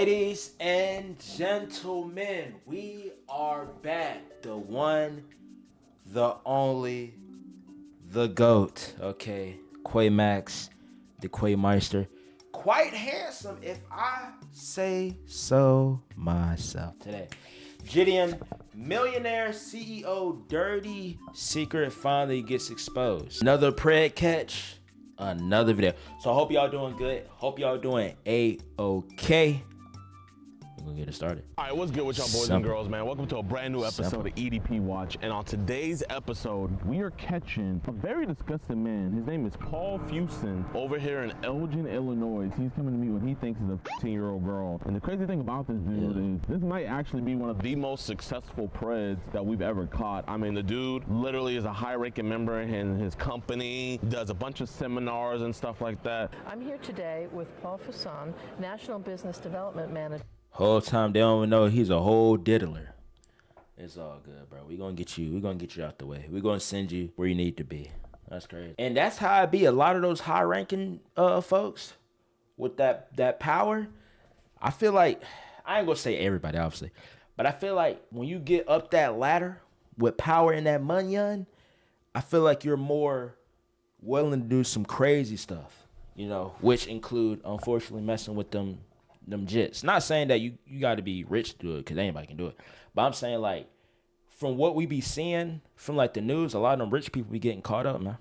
Ladies and gentlemen, we are back. The one, the only, the GOAT. Okay, Quaymax, the Quaymeister. Quite handsome, if I say so myself. Today, JiDion, Millionaire CEO dirty secret finally gets exposed. Another pred catch, another video. So I hope y'all doing good. Hope y'all doing A-okay. We're gonna get it started. All right, what's good with y'all boys and girls, man? Welcome to a brand new episode of EDP Watch. And on today's episode, we are catching a very disgusting man. His name is Paul Fuson over here in Elgin, Illinois. He's coming to meet what he thinks is a 15-year-old girl. And the crazy thing about this dude is this might actually be one of the most successful preds that we've ever caught. I mean, the dude literally is a high-ranking member in his company, does a bunch of seminars and stuff like that. I'm here today with Paul Fuson, National Business Development Manager. Whole time they don't even know he's a whole diddler. It's all good, bro. We're gonna get you out the way. We're gonna send you where you need to be. That's crazy. And that's how it be. A lot of those high ranking folks with that power. I feel like, I ain't gonna say everybody obviously, but I feel like when you get up that ladder with power and that money on, I feel like you're more willing to do some crazy stuff, you know, which include unfortunately messing with them jits. Not saying that you got to be rich to do it, because anybody can do it, but I'm saying, like, from what we be seeing from like the news, a lot of them rich people be getting caught up, man.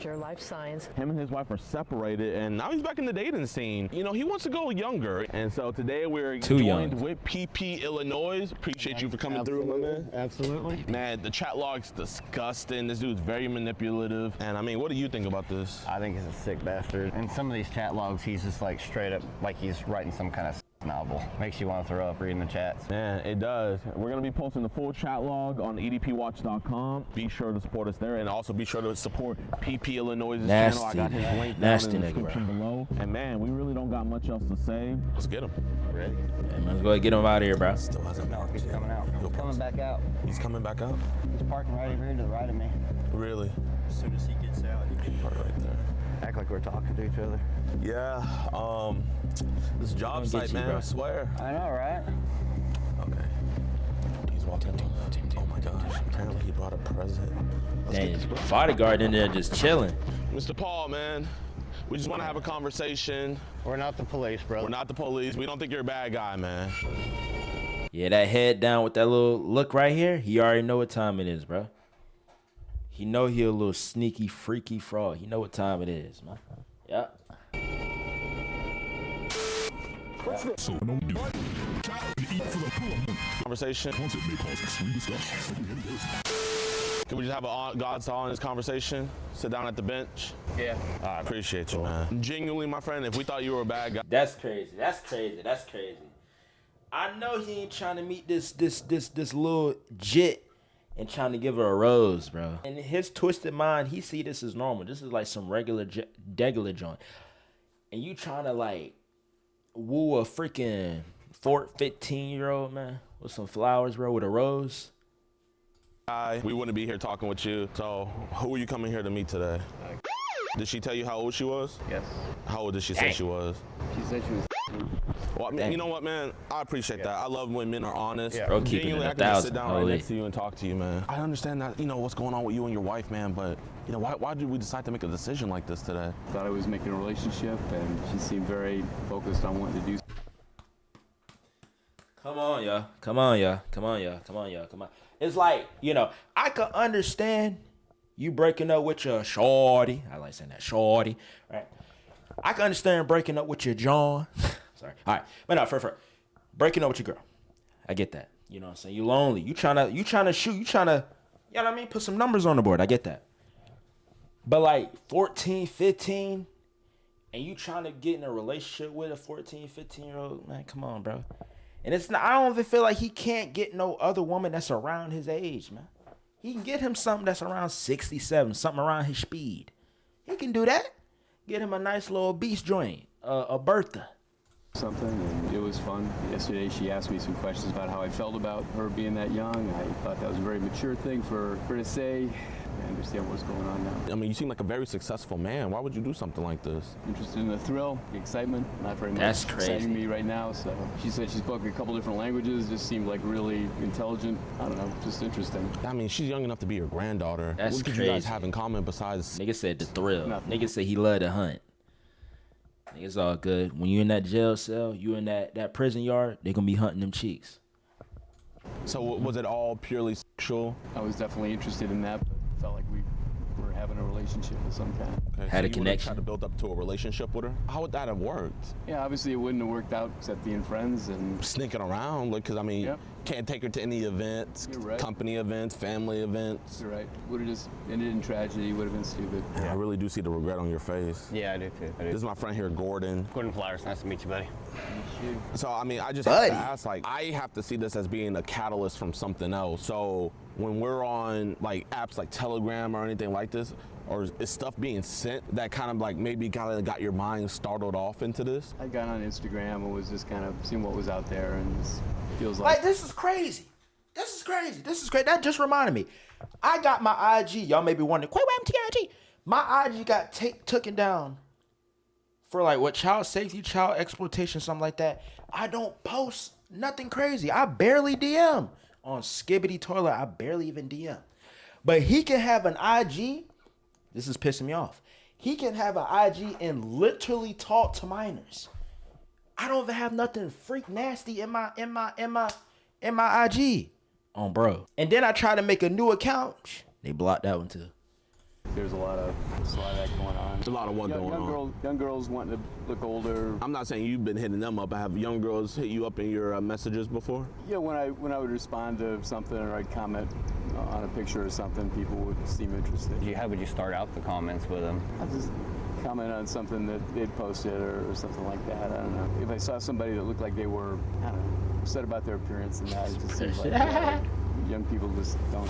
Your life science. Him and his wife are separated, and now he's back in the dating scene. You know, he wants to go younger, and so today we're joined with PP Illinois. Appreciate you for coming through, my man. Absolutely. Man, the chat log's disgusting. This dude's very manipulative, and I mean, what do you think about this? I think he's a sick bastard. In some of these chat logs, he's just like straight up, like he's writing some kind of novel. Makes you want to throw up reading the chats. Man, it does. We're going to be posting the full chat log on edpwatch.com. Be sure to support us there, and also be sure to support PP Illinois' channel. I got his link down in the description below. And man, we really don't got much else to say. Let's get him. Ready? Hey, man, let's go ahead and get him out of here, bro. Still hasn't. No, he's coming out. He's coming back out. He's coming back out? He's parking right over here to the right of me. Really? As soon as he gets out, he can Park right there. act like we're talking to each other. Yeah, this job site, man, I swear. I know, right? Okay. He's walking in. Oh my gosh, apparently he brought a present. Dang, his bodyguard in there just chilling. Mr. Paul, man, we just want to have a conversation. We're not the police, brother. We're not the police. We don't think you're a bad guy, man. Yeah, that head down with that little look right here, he already know what time it is, bro. He know he a little sneaky, freaky fraud. He know what time it is, man. Yeah. Conversation. Can we just have a God's honest conversation? Sit down at the bench? Yeah. I appreciate you, man. Genuinely, my friend, if we thought you were a bad guy. That's crazy. That's crazy. That's crazy. I know he ain't trying to meet this little jit and trying to give her a rose, bro. In his twisted mind, he see this as normal. This is like some regular joint. And you trying to like woo a freaking 15-year-old, man, with some flowers, bro, with a rose. We wouldn't be here talking with you. So who are you coming here to meet today? Did she tell you how old she was? Yes. How old did she say she was? She said she was. Well, I mean, you know what, man? I appreciate that. I love when men are honest. Yeah. Bro, keeping it Genuinely, a I can just sit thousand. down right Holy. next to you and talk to you, man. I understand that, you know, what's going on with you and your wife, man, but, you know, why did we decide to make a decision like this today? Thought I was making a relationship, and she seemed very focused on wanting to do. Come on, y'all. Come on, y'all. Come on, y'all. Come on, y'all. Come on. It's like, you know, I could understand you breaking up with your shorty. I like saying that, shorty, right? I can understand breaking up with your John. Sorry. All right. But no, for breaking up with your girl. I get that. You know what I'm saying? You lonely. You trying to shoot. You trying to, you know what I mean? Put some numbers on the board. I get that. But like 14, 15, and you trying to get in a relationship with a 14, 15-year-old, man, come on, bro. And it's not, I don't even feel like he can't get no other woman that's around his age, man. He can get him something that's around 67, something around his speed. He can do that. Get him a nice little beast joint, a Bertha. Something, and it was fun. Yesterday she asked me some questions about how I felt about her being that young. I thought that was a very mature thing for her to say. I understand what's going on now. I mean, you seem like a very successful man. Why would you do something like this? Interested in the thrill, the excitement, not very much That's crazy. exciting me right now. So she said she spoke a couple different languages, just seemed like really intelligent. I don't know, just interesting. I mean, she's young enough to be your granddaughter. That's what could you guys have in common besides? Nigga said the thrill. Nothing. Nigga said he loved to hunt. It's all good. When you in that jail cell, you in that prison yard, they gonna be hunting them cheeks. So was it all purely sexual? I was definitely interested in that, but felt like we were having a relationship of some kind. Okay, Had a you would've connection. tried to build up to a relationship with her? How would that have worked? Yeah, obviously it wouldn't have worked out except being friends and Sneaking around, because I mean, Yep. can't take her to any events, You're right. company events, family events. you're right. Would have just ended in tragedy, would have been stupid. I really do see the regret on your face. Yeah, I do too. This is my friend here, Gordon. Gordon Flowers, nice to meet you, buddy. So, I mean, I just Buddy. have to ask, like, I have to see this as being a catalyst from something else. So, when we're on, like, apps like Telegram or anything like this, or is stuff being sent that kind of, like, maybe kind of got your mind startled off into this? I got on Instagram and was just kind of seeing what was out there, and this feels like Like, this is crazy. This is crazy. This is great. That just reminded me. I got my IG. Y'all may be wondering, wait, what happened to your IG? My IG got taken down for like what, child safety, child exploitation, something like that. I don't post nothing crazy. I barely DM on Skibbity Toilet. I barely even DM. But he can have an IG. This is pissing me off. He can have an IG and literally talk to minors. I don't even have nothing freak nasty in my IG. On bro. And then I try to make a new account. They blocked that one too. there's a lot of that going on. There's a lot of what going on. Young girls wanting to look older. I'm not saying you've been hitting them up. Have young girls hit you up in your messages before? Yeah, when I would respond to something or I'd comment on a picture or something, people would seem interested. How would you start out the comments with them? I'd just comment on something that they'd posted or something like that. I don't know. If I saw somebody that looked like they were, I don't know, upset about their appearance and that, it just seems like young people just don't.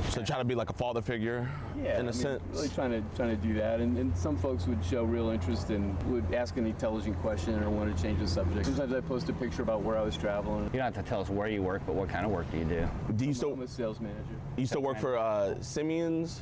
So try to be like a father figure, Yeah, in a sense. really trying to do that, and some folks would show real interest and would ask an intelligent question or want to change the subject. Sometimes I post a picture about where I was traveling. You don't have to tell us where you work, but what kind of work do you do? Do you I'm still a sales manager. work for Simeon's?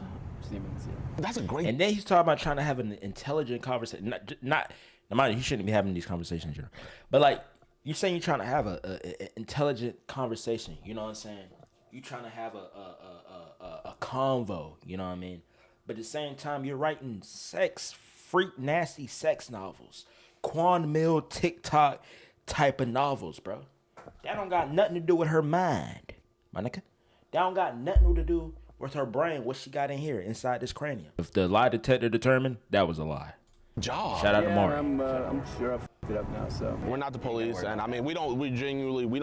Siemens, yeah. That's a great. And then he's talking about trying to have an intelligent conversation. Not mind you, he shouldn't be having these conversations, you know. But like, you're saying you're trying to have a intelligent conversation. You know what I'm saying? You're trying to have a convo. You know what I mean? But at the same time, you're writing freak, nasty sex novels, Quan Mill TikTok type of novels, bro. That don't got nothing to do with her mind, my nigga. That don't got nothing to do with her brain, what she got in here, inside this cranium. If the lie detector determined, that was a lie. job. Shout out to Mark. I'm sure I f***ed it up now, so. We're not the police, and I mean, we don't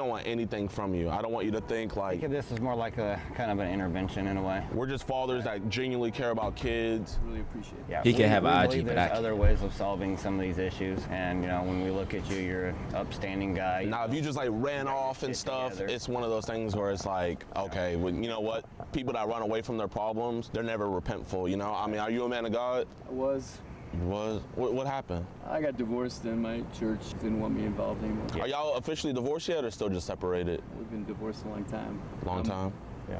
want anything from you. I don't want you to think I like think this is more like a kind of an intervention in a way. we're just fathers that genuinely care about kids. Really appreciate it. Yeah, He can have we an IG, believe but there's I can't. other ways of solving some of these issues. And you know, when we look at you, you're an upstanding guy. Now, if you just like ran off and shit stuff, together. it's one of those things where it's like, okay, well, you know what? People that run away from their problems, they're never repentful. You know, I mean, are you a man of God? I was. What happened? I got divorced and my church didn't want me involved anymore. Are y'all officially divorced yet, or still just separated? We've been divorced a long time. Long time.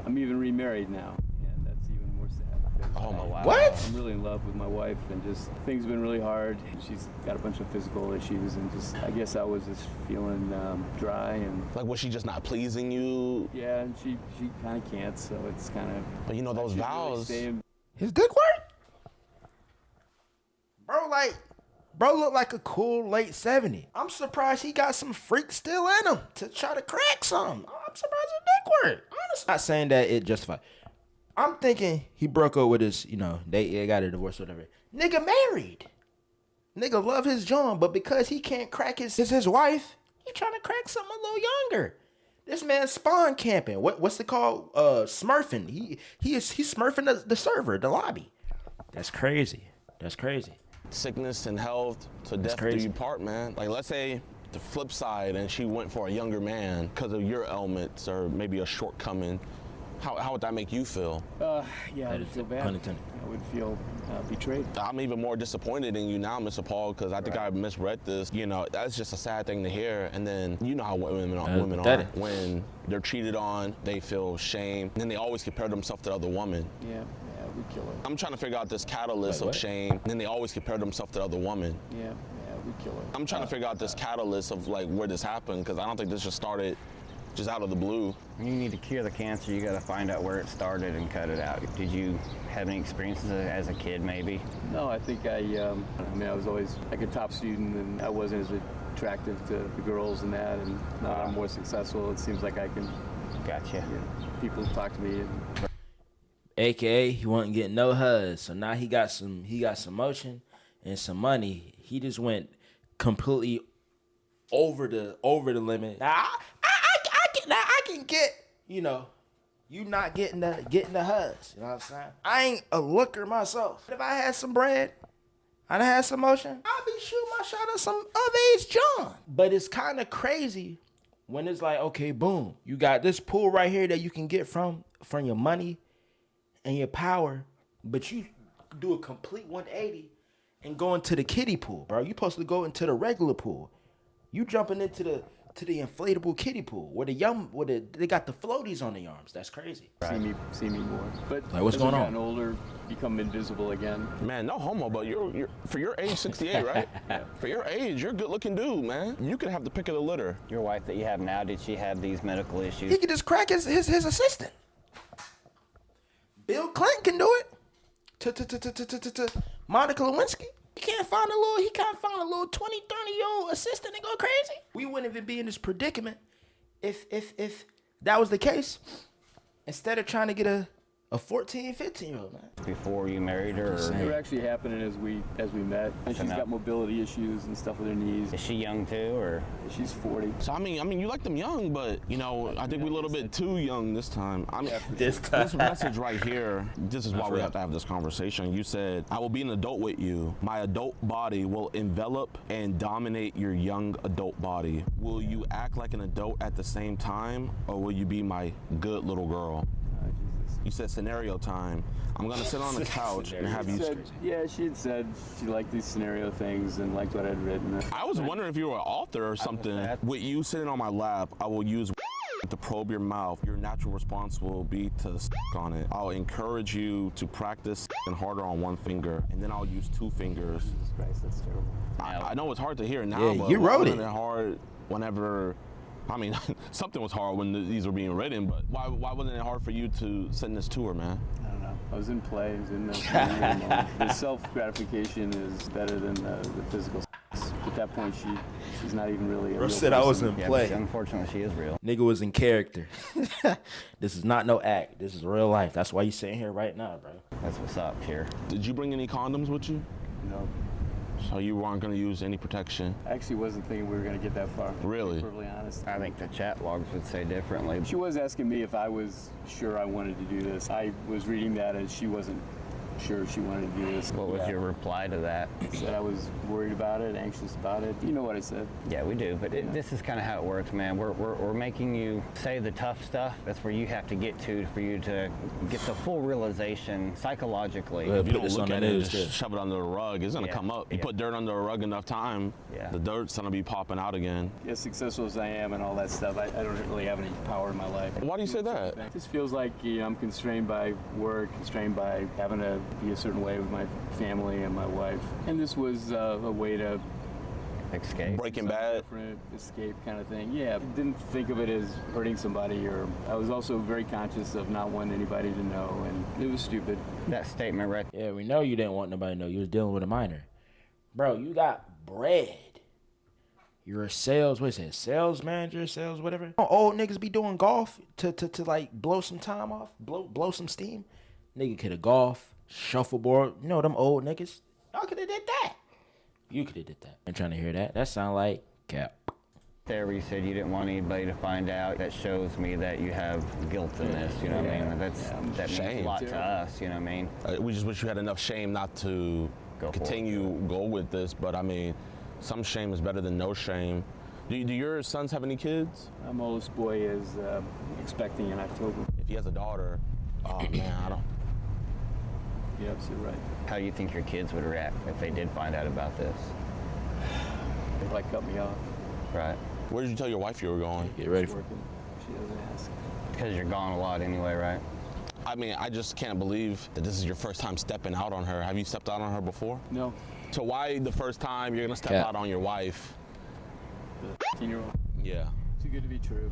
I'm even remarried now, and that's even more sad. Oh my wow. What? I'm really in love with my wife, and just things have been really hard. She's got a bunch of physical issues, and just I guess I was just feeling dry, and Like, was she just not pleasing you? yeah, and she kind of can't, so it's kind of. But you know those vows. His dick work? Bro look like a cool late 70. I'm surprised he got some freak still in him to try to crack some. I'm surprised his dick work. Honestly. Not saying that it justified. I'm thinking he broke up with his, they got a divorce or whatever. Nigga married. Nigga love his John, but because he can't crack his wife, he trying to crack something a little younger. This man spawn camping. What's it called? Smurfing. He's smurfing the server, the lobby. That's crazy. That's crazy. Sickness and health to death do crazy. you part, man. Like, let's say the flip side and she went for a younger man because of your ailments or maybe a shortcoming. How would that make you feel? Yeah, I would feel bad. Pun intended. I would feel betrayed. I'm even more disappointed in you now, Mr. Paul, because I think I misread this. You know, that's just a sad thing to hear. And then you know how women are. When they're cheated on, they feel shame. And then they always compare themselves to the other woman. Yeah, we kill her. I'm trying to figure out this catalyst of shame. And then they always compare themselves to the other woman. Yeah, we kill her. I'm trying to figure out this catalyst of like where this happened, because I don't think this just started just out of the blue. When you need to cure the cancer, you got to find out where it started and cut it out. Did you have any experiences as a kid, maybe? No, I think I was always like a top student, and I wasn't as attractive to the girls and that. And now that I'm more successful, it seems like I can. Gotcha. You know, people talk to me. And AKA, he wasn't getting no hugs, so now he got some motion and some money. He just went completely over the limit. Now I can get, you know, you not getting the hugs. You know what I'm saying? I ain't a looker myself. If I had some bread, I'd have some motion, I'd be shooting my shot at some of age John. But it's kind of crazy when it's like, okay, boom, you got this pool right here that you can get from your money and your power, but you do a complete 180 and go into the kiddie pool, bro. You supposed to go into the regular pool. You jumping into the inflatable kiddie pool where they got the floaties on the arms. That's crazy. See me more. But like, what's going on? As I've gotten older, become invisible again. Man, no homo, but you're for your age, 68, right? Yeah. For your age, you're a good-looking dude, man. You could have the pick of the litter. Your wife that you have now, did she have these medical issues? He could just crack his assistant. Bill Clinton can do it. Monica Lewinsky. He can't find a little 20, 30-year-old assistant and go crazy. We wouldn't even be in this predicament if that was the case. Instead of trying to get a 14, 15-year-old, man. Before you married her? They were actually happening as we met. And she's got mobility issues and stuff with her knees. Is she young too, or? She's 40. So I mean, you like them young, but you know, I think we're a little bit too young this time. This message right here, this is why we have to have this conversation. You said, I will be an adult with you. My adult body will envelop and dominate your young adult body. Will you act like an adult at the same time, or will you be my good little girl? You said scenario time. I'm gonna sit on the couch and have you. Yeah, she had said she liked these scenario things and liked what I'd written. I was wondering if you were an author or something. With you sitting on my lap, I will use to probe your mouth. Your natural response will be to on it. I'll encourage you to practice and harder on one finger, and then I'll use 2 fingers. Jesus Christ, that's terrible. I know it's hard to hear now, but you wrote it. Hard whenever. I mean, something was hard when these were being written, but why wasn't it hard for you to send this to her, man? I don't know. I was in play. I was in the self-gratification is better than the physical. At that point, she's not even really a real said person. I was in play. Unfortunately, she is real. Nigga was in character. This is not no act. This is real life. That's why you sitting here right now, bro. That's what's up here. Did you bring any condoms with you? No. So you weren't going to use any protection? I actually wasn't thinking we were going to get that far. Really? To be perfectly honest. I think the chat logs would say differently. She was asking me if I was sure I wanted to do this. I was reading that as she wasn't sure she wanted to do this. What was your reply to that? I said I was worried about it, anxious about it. You know what I said. Yeah, we do, but this is kind of how it works, man. We're making you say the tough stuff. That's where you have to get to for you to get the full realization psychologically. If you don't look at it and just shove it under the rug, it's going to come up. You put dirt under a rug enough time, the dirt's going to be popping out again. As successful as I am and all that stuff, I don't really have any power in my life. Why do you say that? It just feels like I'm constrained by work, constrained by having to be a certain way with my family and my wife. And this was a way to escape. Breaking Bad. Escape kind of thing. Yeah, I didn't think of it as hurting somebody, or I was also very conscious of not wanting anybody to know, and it was stupid. That statement right. Yeah, we know you didn't want nobody to know. You was dealing with a minor. Bro, you got bread. You're a sales manager, sales whatever. Old niggas be doing golf to like blow some time off, blow some steam. Nigga could have golf, shuffleboard. You know them old niggas. Y'all could have did that. You could have did that. I'm trying to hear that. That sound like cap. There where you said you didn't want anybody to find out. That shows me that you have guilt in this, you know what I mean? That means a lot to us, you know what I mean? We just wish you had enough shame not to go with this, but I mean, some shame is better than no shame. Do your sons have any kids? My oldest boy is expecting in October. If he has a daughter, oh man, You're absolutely right. How do you think your kids would react if they did find out about this? They'd like cut me off. Right. Where did you tell your wife you were going? Get ready for Working. She doesn't ask. Because you're gone a lot anyway, right? I mean, I just can't believe that this is your first time stepping out on her. Have you stepped out on her before? No. So why the first time you're gonna step out on your wife? The 15-year-old. Yeah. Too good to be true.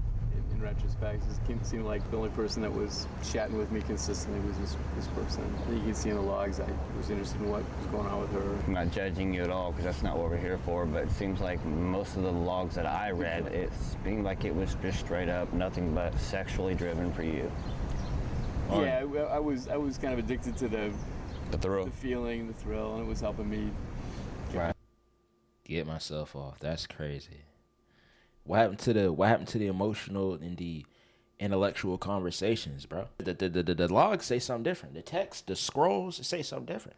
In retrospect, it seemed like the only person that was chatting with me consistently was this person. You can see in the logs I was interested in what was going on with her. I'm not judging you at all because that's not what we're here for, but it seems like most of the logs that I read, it seemed like it was just straight up nothing but sexually driven for you. Yeah, I was kind of addicted to the thrill. the feeling, the thrill, and it was helping me. Right. get myself off. That's crazy. What happened to the emotional and the intellectual conversations, bro? The logs say something different. The text, the scrolls, say something different.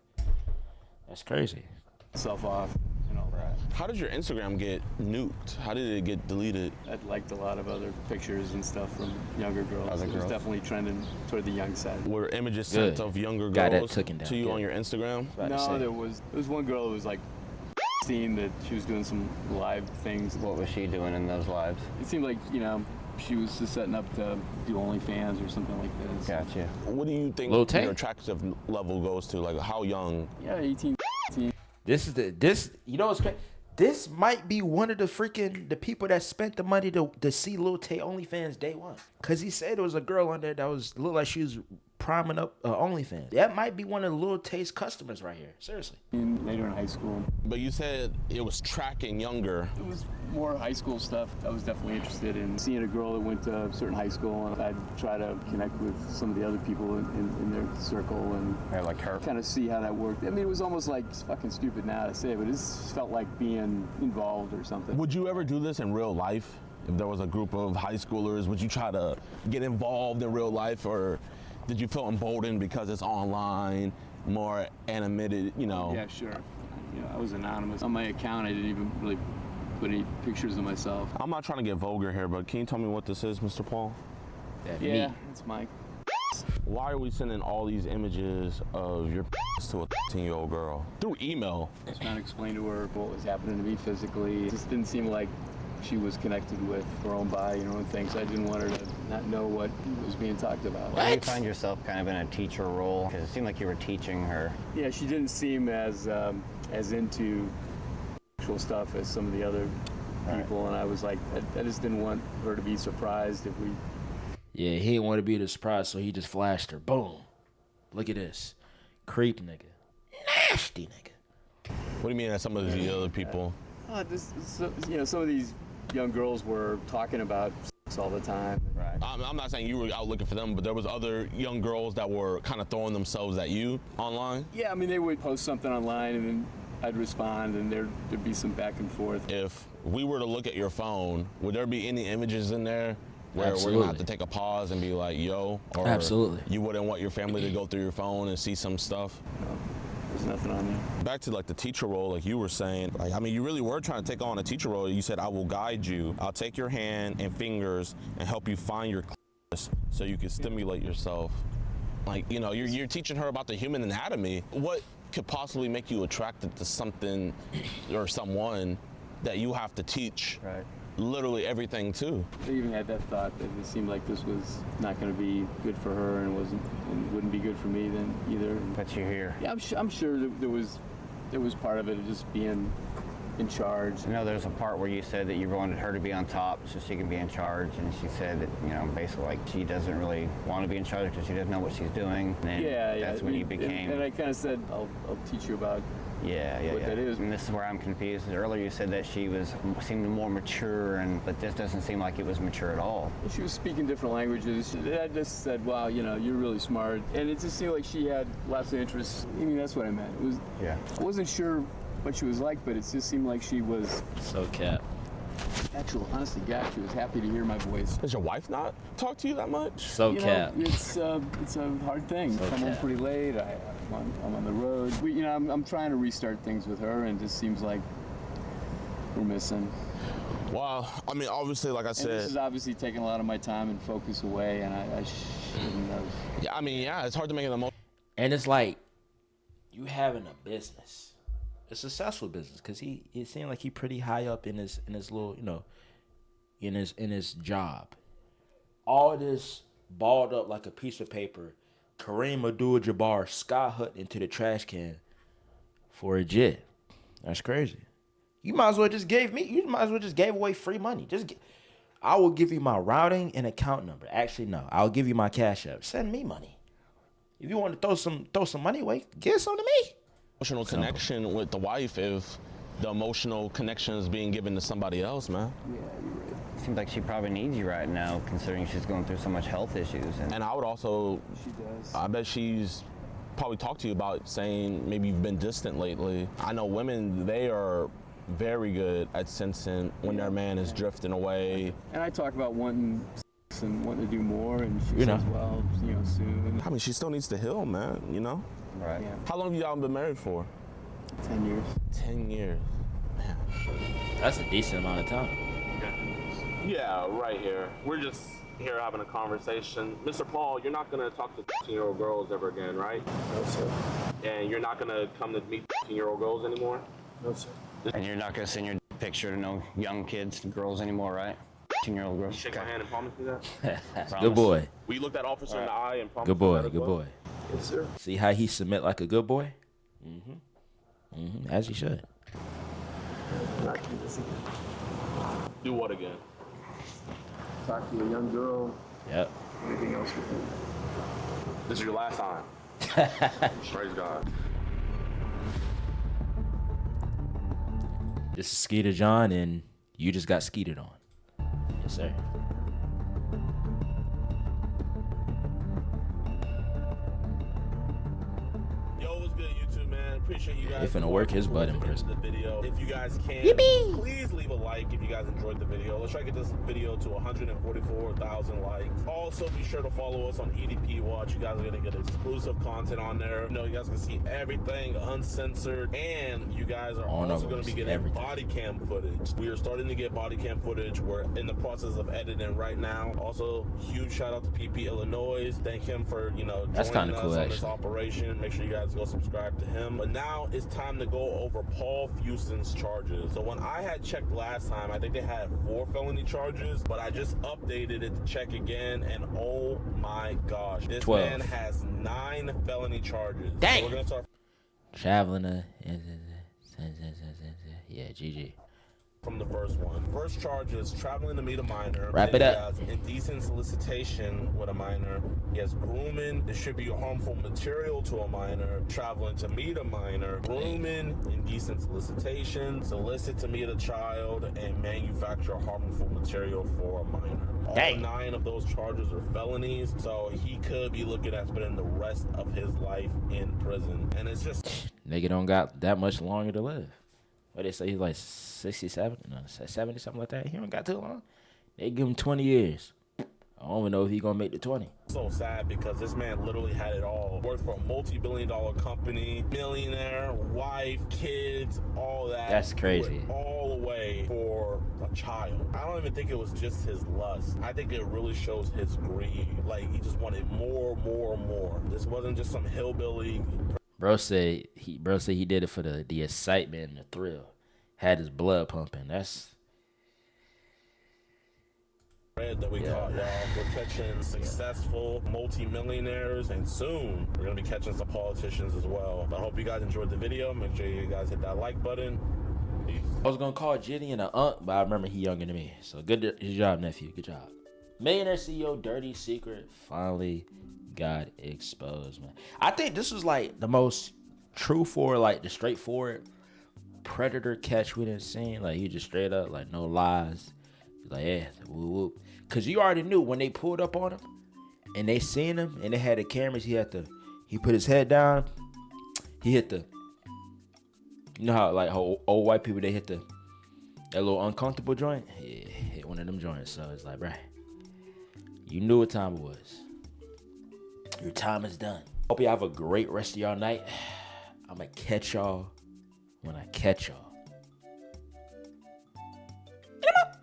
That's crazy. Self off and all that. How did your Instagram get nuked? How did it get deleted? I'd liked a lot of other pictures and stuff from younger girls. Other It was girls. definitely trending toward the young side. Were images Good. sent of younger Got that girls taken down. to you Good. on your Instagram? About to No, say. there was one girl who was like seeing that she was doing some live things. What was she doing in those lives? It seemed like, she was just setting up to do OnlyFans or something like this. Gotcha. What do you think Lil Tay? your attractive level goes to? Like, how young? Yeah, 18. You know what's crazy? This might be one of the people that spent the money to see Lil Tay OnlyFans day one. Cause he said there was a girl on there that looked like she was priming up OnlyFans. That might be one of Lil Tay's customers right here. Seriously. Later in high school. But you said it was tracking younger. It was more high school stuff. I was definitely interested in seeing a girl that went to a certain high school, and I'd try to connect with some of the other people in their circle and Yeah, like her. kind of see how that worked. I mean, it was almost like, it's fucking stupid now to say, but it just felt like being involved or something. Would you ever do this in real life? If there was a group of high schoolers, would you try to get involved in real life, or did you feel emboldened because it's online, more animated, Yeah, sure. I was anonymous. On my account, I didn't even really put any pictures of myself. I'm not trying to get vulgar here, but can you tell me what this is, Mr. Paul? That Yeah, meat. that's Mike. Why are we sending all these images of your to a 15-year-old girl through email? I was trying to explain to her what was happening to me physically. It just didn't seem like she was connected with her own body and her own things. I didn't want her to not know what was being talked about. Did you find yourself kind of in a teacher role? Because it seemed like you were teaching her. Yeah, she didn't seem as into sexual stuff as some of the other people, and I was like, I just didn't want her to be surprised if we. Yeah, he didn't want to be the surprise, so he just flashed her. Boom. Look at this. Creep nigga. Nasty nigga. What do you mean that some of the other people? Some of these young girls were talking about sex all the time. Right. I'm not saying you were out looking for them, but there was other young girls that were kind of throwing themselves at you online. Yeah, I mean, they would post something online, and then I'd respond, and there'd be some back and forth. If we were to look at your phone, would there be any images in there where we're Absolutely. gonna have to take a pause and be like, yo? Or Absolutely. You wouldn't want your family to go through your phone and see some stuff? There's nothing on there. Back to like the teacher role, like you were saying, like, I mean, you really were trying to take on a teacher role. You said, I will guide you. I'll take your hand and fingers and help you find your clipse so you can stimulate yourself. Like, you're teaching her about the human anatomy. What could possibly make you attracted to something or someone that you have to teach Right. literally everything to? I even had that thought that it seemed like this was not going to be good for her and wouldn't be good for me then either. But you're here. Yeah, I'm sure that there was part of it of just being in charge. I know there's a part where you said that you wanted her to be on top so she can be in charge, and she said that, basically like she doesn't really want to be in charge because she doesn't know what she's doing. And Yeah. That's when you became. And I kind of said, I'll teach you about. Yeah. what that is. And this is where I'm confused. Earlier you said that she seemed more mature, but this doesn't seem like it was mature at all. She was speaking different languages. I just said, wow, you're really smart. And it just seemed like she had lots of interests. I mean, that's what I meant. Yeah. I wasn't sure what she was like, but it just seemed like she was So cap. actual, honest to God, she was happy to hear my voice. Does your wife not talk to you that much? So cap. It's a hard thing. So Come home cap. pretty late. I'm on the road. I'm trying to restart things with her, and it just seems like we're missing. Well, I mean, obviously, like I And this said, is obviously taking a lot of my time and focus away, and I shouldn't have. yeah, I mean, yeah, it's hard to make it the most. And it's like, you having a business, a successful business, because he seemed like he pretty high up in his little, you know, in his job. All this balled up like a piece of paper, Kareem Abdul-Jabbar sky hut into the trash can for a jet. That's crazy. You might as well just gave away free money. I will give you my routing and account number. Actually, no, I'll give you my Cash App. Send me money. If you want to throw some money away, give some to me. Emotional connection with the wife if the emotional connection is being given to somebody else, man. Yeah, you're right. Seems like she probably needs you right now, considering she's going through so much health issues. And I would also, She does. I bet she's probably talked to you about saying maybe you've been distant lately. I know women, they are very good at sensing when their man is drifting away. And I talk about wanting sex and wanting to do more, and she You know. says, well, you know, soon. I mean, she still needs to heal, man, you know? Right. Yeah, How long have y'all been married for? 10 years. 10 years. Man. That's a decent amount of time. Yeah, right here. We're just here having a conversation. Mr. Paul, you're not gonna talk to 15-year-old girls ever again, right? No, sir. And you're not gonna come to meet 15-year-old girls anymore? No, sir. And you're not going to send your picture to no young kids, girls anymore, right? 15-year-old girls. Shake my hand and promise me that? Good boy. Will you look that officer in the eye and promise Good me boy. that as Good well? boy. Yes, sir. See how he submit like a good boy? As he should. Not do this again. Do what again? Talk to a young girl, Yep. anything else with you. This is your last time. Praise God. This is Skeeter John, and you just got skeeted on. Yes, sir. Yo, what's good, YouTube, man? Appreciate you guys. He finna work his butt in prison. The video. If you guys can, please leave a like if you guys enjoyed the video. Let's try to get this video to 144,000 likes. Also, be sure to follow us on EDP Watch. You guys are gonna get exclusive content on there. You know, you guys can see everything uncensored, and you guys are also gonna be getting everything. body cam footage. We are starting to get body cam footage. We're in the process of editing right now. Also, huge shout out to PP Illinois. Thank him for, you know, That's joining kinda us cool, on this actually. operation. Make sure you guys go subscribe to him. But now it's time to go over Paul Fuson's charges. So when I had checked last time, I think they had 4 felony charges, but I just updated it to check again, and oh my gosh, this 12. man has 9 felony charges. Dang. So we're gonna start Traveling yeah, GG. from the first one. First charge is traveling to meet a minor. Wrap Then it he up. has indecent solicitation with a minor. He has grooming, distribute harmful material to a minor, traveling to meet a minor, grooming, indecent solicitation, solicit to meet a child, and manufacture harmful material for a minor. All Dang. 9 of those charges are felonies, so he could be looking at spending the rest of his life in prison. And it's just Nigga don't got that much longer to live. What they say, he's like 67, no, 70, something like that. He don't got too long. They give him 20 years. I don't even know if he gonna make the 20. so sad because this man literally had it all. Worked for a multi-billion-dollar company, millionaire, wife, kids, all that. That's crazy. Went all away for a child. I don't even think it was just his lust. I think it really shows his greed. Like, he just wanted more, more, more. This wasn't just some hillbilly. Bro said he did it for the excitement and the thrill. Had his blood pumping. That's That we caught, y'all. We're catching successful multi-millionaires, and soon we're gonna be catching some politicians as well. I hope you guys enjoyed the video. Make sure you guys hit that like button. Peace. I was gonna call JiDion an aunt, but I remember he younger than me. So good job, nephew. Good job. Millionaire CEO dirty secret finally got exposed, man. I think this was like the most true for like the straightforward predator catch we didn't see. Like he just straight up, like no lies. He's like, yeah, whoop whoop. Cause you already knew when they pulled up on him and they seen him and they had the cameras, he put his head down, he hit the, you know how like how old white people, they hit that little uncomfortable joint? Yeah, hit one of them joints. So it's like, bruh, you knew what time it was. Your time is done. Hope you have a great rest of y'all night. I'm gonna catch y'all when I catch y'all.